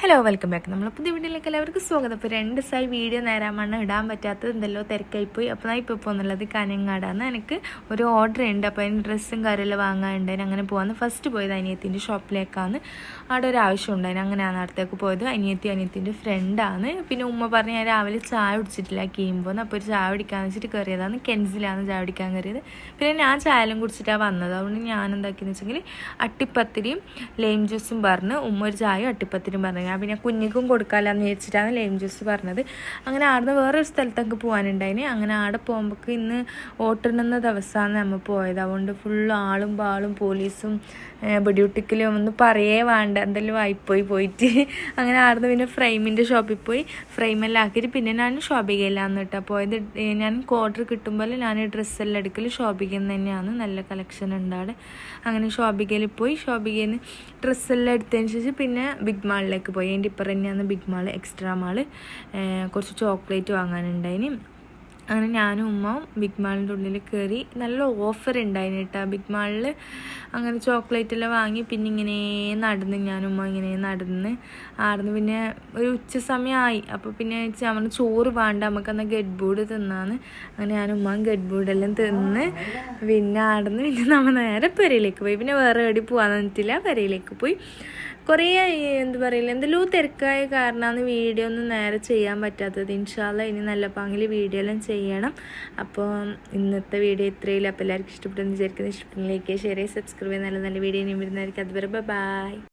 Hello welcome back. നമ്മൾ പുതിയ വീഡിയോയിലേക്ക് എല്ലാവർക്കും സ്വാഗതം. അപ്പോൾ 2 ദിവസമായി വീഡിയോ നേരാമണ്ണം ഇടാൻ പറ്റാത്തത് എന്തെല്ലോ തിരക്കായിപ്പോയി. അപ്പോൾ ഞാൻ ഇപ്പോൾ പോകുന്നുള്ളത് കാഞ്ഞങ്ങാടാണ്. എനിക്ക് ഒരു ഓർഡർ ഉണ്ട്. അപ്പോൾ അതിന് ഡ്രസ്സും കാര്യമെല്ലാം വാങ്ങാനുണ്ടായിരുന്നു. അങ്ങനെ പോകാമെന്ന് ഫസ്റ്റ് പോയത് അനിയത്തിൻ്റെ ഷോപ്പിലേക്കാണ്. അവിടെ ഒരു ആവശ്യം ഉണ്ടായിരുന്നു. അങ്ങനെയാണ് അടുത്തേക്ക് പോയത്. അനിയത്തിൻ്റെ ഫ്രണ്ടാണ്. പിന്നെ ഉമ്മ പറഞ്ഞ് ഞാൻ രാവിലെ ചായ കുടിച്ചിട്ടില്ല കീയുമ്പോൾ. അപ്പോൾ ഒരു ചായ കുടിക്കാന്ന് വെച്ചിട്ട് കയറിയതാണ്. കെൻസിലാണ് ചായ കുടിക്കാൻ കയറിയത്. പിന്നെ ഞാൻ ചായലും കുടിച്ചിട്ടാണ് വന്നത്. അതുകൊണ്ട് ഞാൻ എന്താക്കിയെന്ന് വെച്ചെങ്കിൽ അട്ടിപ്പത്തിരിയും ലൈം ജ്യൂസും പറഞ്ഞ് ഉമ്മ ഒരു ചായയും അട്ടിപ്പത്തിരിയും പറഞ്ഞു. ഞാൻ പിന്നെ കുഞ്ഞിക്കും കൊടുക്കാമെന്ന് വിചാരിച്ചിട്ടാണ് ലൈം ജ്യൂസ് പറഞ്ഞത്. അങ്ങനെ ആടുന്ന് വേറൊരു സ്ഥലത്തൊക്കെ പോകാനുണ്ടായിന്. അങ്ങനെ ആടെ പോകുമ്പോൾ ഇന്ന് വോട്ടിടുന്ന ദിവസമാണ് നമ്മൾ പോയത്. അതുകൊണ്ട് ഫുള്ള് ആളും പാളും പോലീസും വെടിയുട്ടിക്കലും ഒന്നും പറയേ വേണ്ട, എന്തെല്ലാം പോയിട്ട് അങ്ങനെ ആടുന്ന് പിന്നെ ഫ്രെയിമിൻ്റെ ഷോപ്പിൽ പോയി ഫ്രെയിമെല്ലാം ആക്കിയിട്ട് പിന്നെ ഞാൻ ഷോപ്പിക്കയിലാന്ന് കേട്ടോ പോയത്. ഞാൻ ഓർഡർ കിട്ടുമ്പോൾ ഞാൻ ഡ്രസ്സെല്ലാം എടുക്കൽ ഷോപ്പിക്കൽ തന്നെയാണ്. നല്ല കളക്ഷൻ ഉണ്ട് അവിടെ. അങ്ങനെ ഷോപ്പിക്കയിൽ പോയി ഷോപ്പിക്കയിൽ നിന്ന് ഡ്രസ്സെല്ലാം എടുത്തതിന് ശേഷം പിന്നെ ബിഗ് മാളിലേക്ക് പോയി. അതിൻ്റെ ഇപ്പുറം തന്നെയാണ് ബിഗ് മാള്, എക്സ്ട്രാ മാള്. കുറച്ച് ചോക്ലേറ്റ് വാങ്ങാനുണ്ടായിന്. അങ്ങനെ ഞാനും ഉമ്മയും ബിഗ് മാളിൻ്റെ ഉള്ളിൽ കയറി. നല്ല ഓഫർ ഉണ്ടായിന് കേട്ടോ ബിഗ് മാളിൽ. അങ്ങനെ ചോക്ലേറ്റ് എല്ലാം വാങ്ങി പിന്നെ ഇങ്ങനെ നടന്ന് ഞാനും ഉമ്മ ഇങ്ങനെ നടന്ന് ആടുന്ന് പിന്നെ ഒരു ഉച്ച സമയമായി. അപ്പോൾ പിന്നെ നമ്മൾ ചോറ് വേണ്ട, നമുക്കെന്നാൽ ഗഡ് ബൂഡ് തിന്നാന്ന്. അങ്ങനെ ഞാനും ഉമ്മയും ഗഡ് ബൂഡെല്ലാം തിന്ന് പിന്നെ ആടുന്ന് പിന്നെ നമ്മൾ നേരെ പെരയിലേക്ക് പോയി. പിന്നെ വേറെ എവിടെ പോകാൻ നിന്നിട്ടില്ല, പെരയിലേക്ക് പോയി. കുറേ എന്താ പറയില്ല എന്തെല്ലോ തിരക്കായ കാരണമാണ് വീഡിയോ ഒന്നും നേരെ ചെയ്യാൻ പറ്റാത്തത്. ഇൻഷാ അല്ലാ ഇനി നല്ല പാങ്ങിൽ വീഡിയോ എല്ലാം ചെയ്യണം. അപ്പോൾ ഇന്നത്തെ വീഡിയോ ഇത്രയില്ല. അപ്പോൾ എല്ലാവർക്കും ഇഷ്ടപ്പെട്ടെന്ന് വിചാരിക്കുന്നത്. ഇഷ്ടപ്പെട്ടെങ്കിൽ ലൈക്ക്, ഷെയർ, സബ്സ്ക്രൈബ് ചെയ്യുക. നല്ല നല്ല വീഡിയോ ഇനി വരുന്നതായിരിക്കും. അതുവരെ ബൈ.